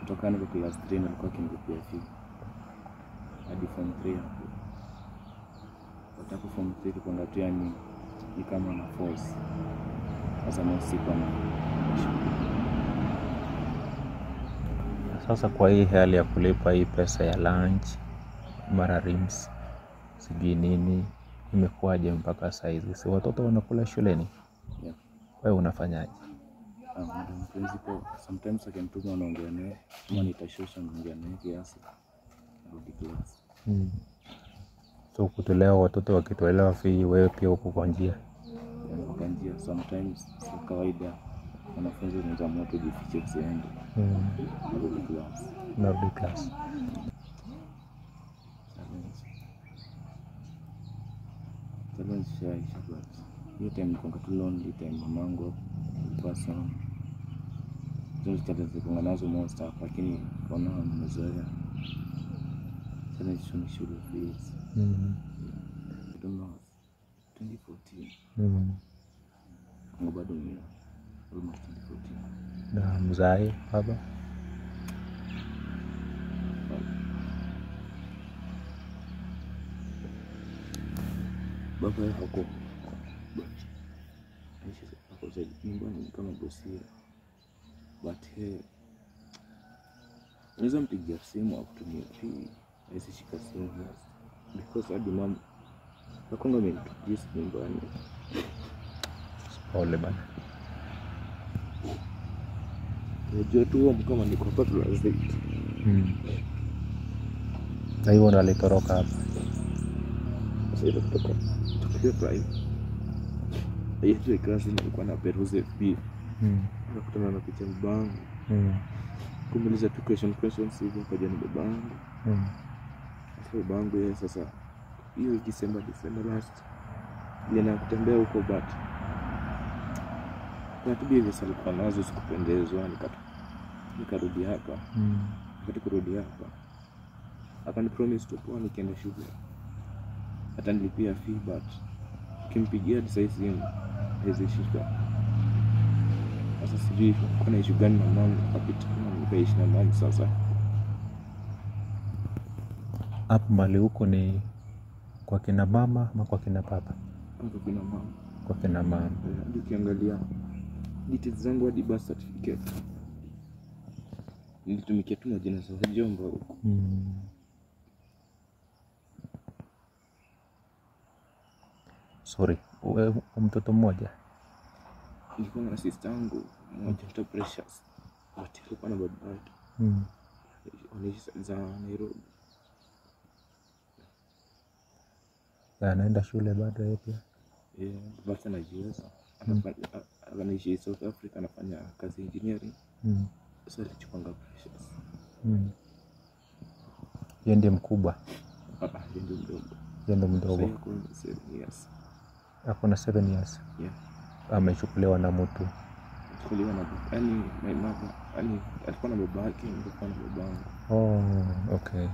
kutoka niko class 3 na nilikuwa kinilipia fee hadi form 3 hapo. Kutoka form 3 kwa ngatu yani ni kama na force. Sasa mimi siko na Sasa kwa hii hali ya kulipa hii pesa ya lunch, mara rims, sijui nini, imekuwaje mpaka saizi? Si watoto wanakula shuleni? Yeah. Wewe unafanyaje? Madam principal, sometimes I can tuma naongea naye, kama nitashosha naongea naye kiasi. Narudi class. So kutolewa watoto wakitolewa fee, wewe pia uko kwa njia? Yeah, kwa njia. Sometimes si kawaida. Wanafunzi wanaweza moto jifiche usiende. Narudi class. Narudi class. Challenge shaisha but hiyo time nilikuwa tu lonely time mamangu person. Zile challenge kwa nazo most hapa lakini kaona nimezoea. Challenge shule fees. I don't know. 2014. Ngo bado ni almost 2014. Na mzai baba? Baba yako hapo zaidi nyumbani kama bosi but unaweza mpigia simu akutumie fee hizi shika simu because hadi mama nakonga amenipigia nyumbani. Pole bana. Unajua tu kama niko hapa lazima. Na hivyo ndo alitoroka hapa. Sasa kutoka prime. Hiyo klasi nilikuwa na peruze FB. Nakutana na picha mbangu. Kumuuliza tu questions hivi kwa jana babangu. Sasa babangu yeye sasa hiyo December last nilienda kutembea huko but kwa sababu hizo salikuwa nazo sikupendezwa nikarudi hapa. Wakati kurudi hapa akani promise tu kwa nikienda shule atanilipia fee but kimpigia hadi simu hizo shika. Sasa sijui kuna issue gani na mama kapita kama nikaishi na mama sasa. Hapo mali huko ni kwa kina mama ama kwa kina baba? Kwa kina mama. Kwa kina mama. Ndio kiangalia details zangu hadi birth certificate. Nilitumikia tu majina za jomba huko. Sorry, wewe mtoto mmoja? Nilikuwa na sister yangu mmoja anaitwa Precious. But alikuwa na baba yake. Wanaishi za Nairobi. Anaenda shule bado yeye pia? Baba anajiweza. Anaishi South Africa anafanya kazi engineering. Sasa alichukanga Precious. Yeye ndiye mkubwa? Yeye ndiye mdogo. Yeye ndiye mdogo. Sasa yuko 7 years. Ako na 7 years? Yeah. Amechukuliwa na mtu? Chukuliwa na yani my mother, yani alikuwa na baba yake, nilikuwa na babangu. Oh, okay.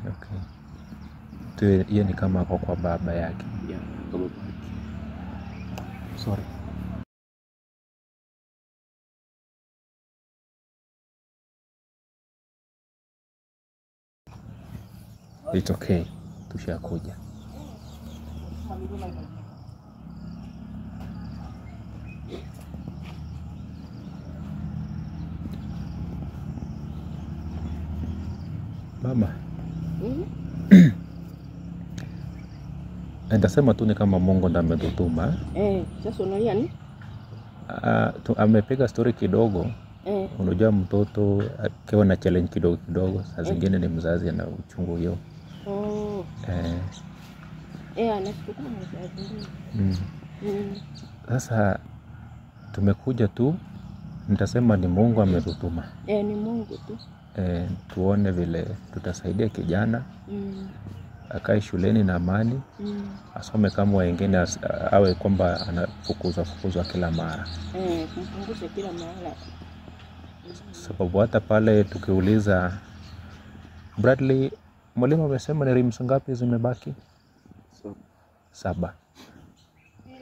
Tu yeye ni kama kwa baba yake. Yeah, kwa baba yake. Sorry. It's okay. Tushakuja. Mama. Nitasema tu ni kama Mungu ndiye ametutuma. Sasa unaona nini? Amepiga story kidogo. Unajua mtoto akiwa na challenge kidogo saa zingine ni mzazi ana uchungu hiyo. Anashukuru mzazi. Sasa tumekuja tu, nitasema ni Mungu ametutuma. Ni Mungu tu. Tuone vile tutasaidia kijana. Akae shuleni na amani. Asome kama wengine, awe kwamba anafukuzwa kila mara. Kumpunguza kila mara. Sababu hata pale tukiuliza Bradley, mwalimu amesema ni rims ngapi zimebaki? 7.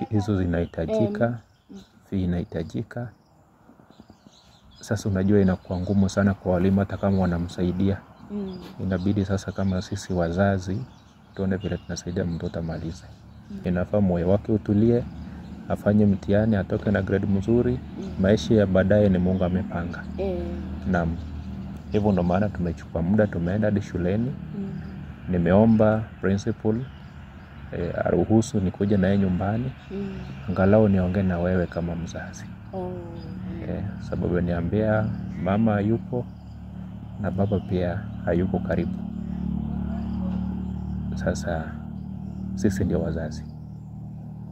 Hizo zinahitajika, fee inahitajika. Sasa unajua inakuwa ngumu sana kwa walimu hata kama wanamsaidia. Inabidi sasa kama sisi wazazi tuone vile tunasaidia mtoto amalize. Inafaa moyo wake utulie, afanye mtihani, atoke na grade mzuri. Maisha ya baadaye ni Mungu amepanga. Naam. Hivyo ndo maana tumechukua muda, tumeenda hadi shuleni. Nimeomba principal aruhusu nikuje naye nyumbani. Angalau niongee na wewe kama mzazi. Sababu niambia mama yupo na baba pia hayuko karibu. Sasa sisi ndio wazazi.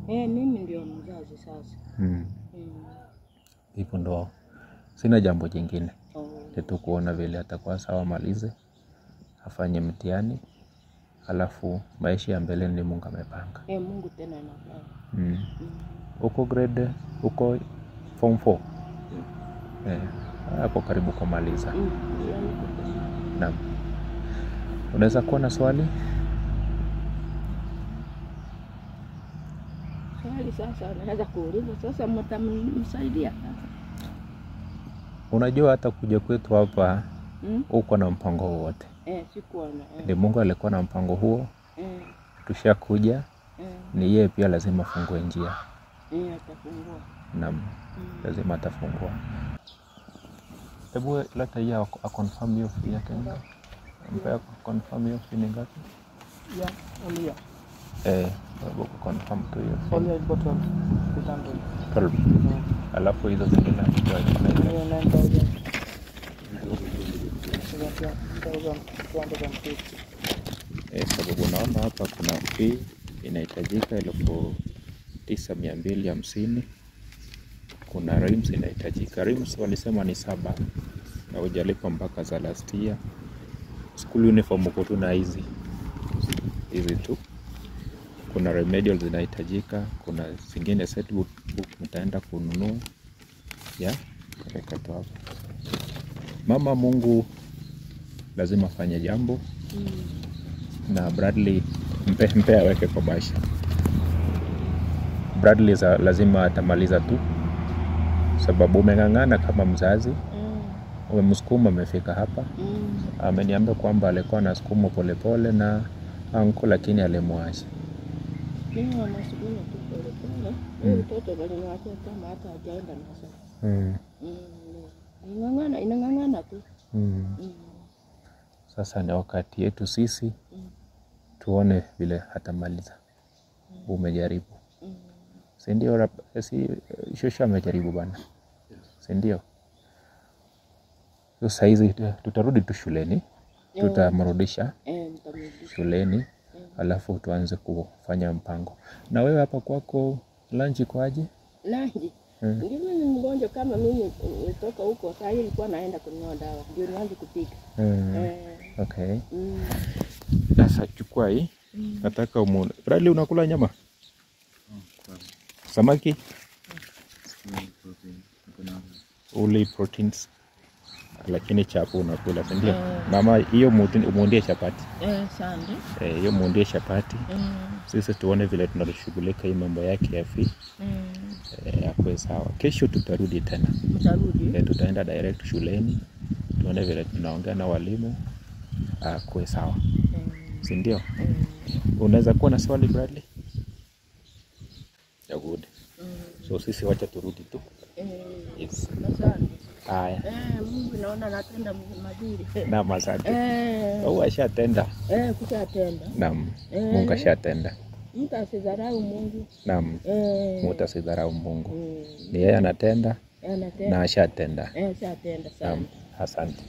Mimi ndio mzazi sasa. Hivyo ndo sina jambo jingine. Ni kuona vile atakuwa sawa, malize, afanye mtihani, alafu maisha ya mbele ni Mungu amepanga. Mungu tena anapanga. Uko grade, uko form 4. Hapo karibu kumaliza. Naam. Unaweza kuwa na swali? Swali sasa naweza kuuliza, sasa mtamsaidia sasa. Unajua hata kuja kwetu hapa uko na mpango wote. Sikuwa na. Ni Mungu alikuwa na mpango huo. Tushakuja. Ni yeye pia lazima afungue njia. Atafungua. Naam. Lazima atafungua. Hebu leta yeye confirm hiyo fee yake. Mpaka confirm hiyo fee ni ngapi? Only. Hebu confirm tu hiyo fee. Only got 12. Alafu hizo zingine kwa 9,000. Sababu naona hapa kuna fee inahitajika 9,250. Kuna rims inahitajika. Rims walisema ni 7 na hujalipa mpaka za last year. School uniform uko tu na hizi tu. Kuna remedials zinahitajika, kuna zingine set book mtaenda kununua. Kaweka tu hapo. Mama Mungu lazima afanye jambo. Na Bradley mpe aweke kwa maisha. Bradley lazima atamaliza tu. Sababu umeng'ang'ana kama mzazi. Umemsukuma amefika hapa. Ameniambia kwamba alikuwa anasukuma polepole na anko, lakini alimwacha. Mimi wanasukuma tu polepole. Mtoto aliniacha kama hata hajaenda na sasa. Inang'ang'ana tu. Sasa ni wakati yetu sisi tuone vile atamaliza. Umejaribu. Si ndio? Shosha amejaribu bana. Si ndio? Sasa hizi tutarudi tu shuleni. Tutamrudisha shuleni. Alafu tuanze kufanya mpango. Na wewe hapa kwako lunch iko aje? Lunch? Ndio mimi mgonjwa kama mimi nitoka huko, sasa hivi nilikuwa naenda kununua dawa. Ndio nianze kupika. Okay. Sasa chukua hii. Nataka umuone. Bradley, unakula nyama? Samaki? Uli proteins. Lakini chapo unakula, si ndio? Mama, hiyo muundie chapati. Sande. Hiyo muundie chapati. Sisi tuone vile tunashughulika hii mambo yake ya fee. Hapo sawa. Kesho tutarudi tena. Mtarudi? Tutaenda direct shuleni. Tuone vile tunaongea na walimu. Kwa sawa. Si ndio? Unaweza kuwa na swali, Bradley? Good. So sisi wacha turudi tu. Yes. Haya. Mungu naona natenda mazuri. Naam, asante. Ashatenda. Kushatenda. Naam. Mungu ashatenda. Mtu asidharau Mungu. Naam. Mtu asidharau Mungu. Ni yeye anatenda. Na ashatenda. Ashatenda sana. Naam. Asante.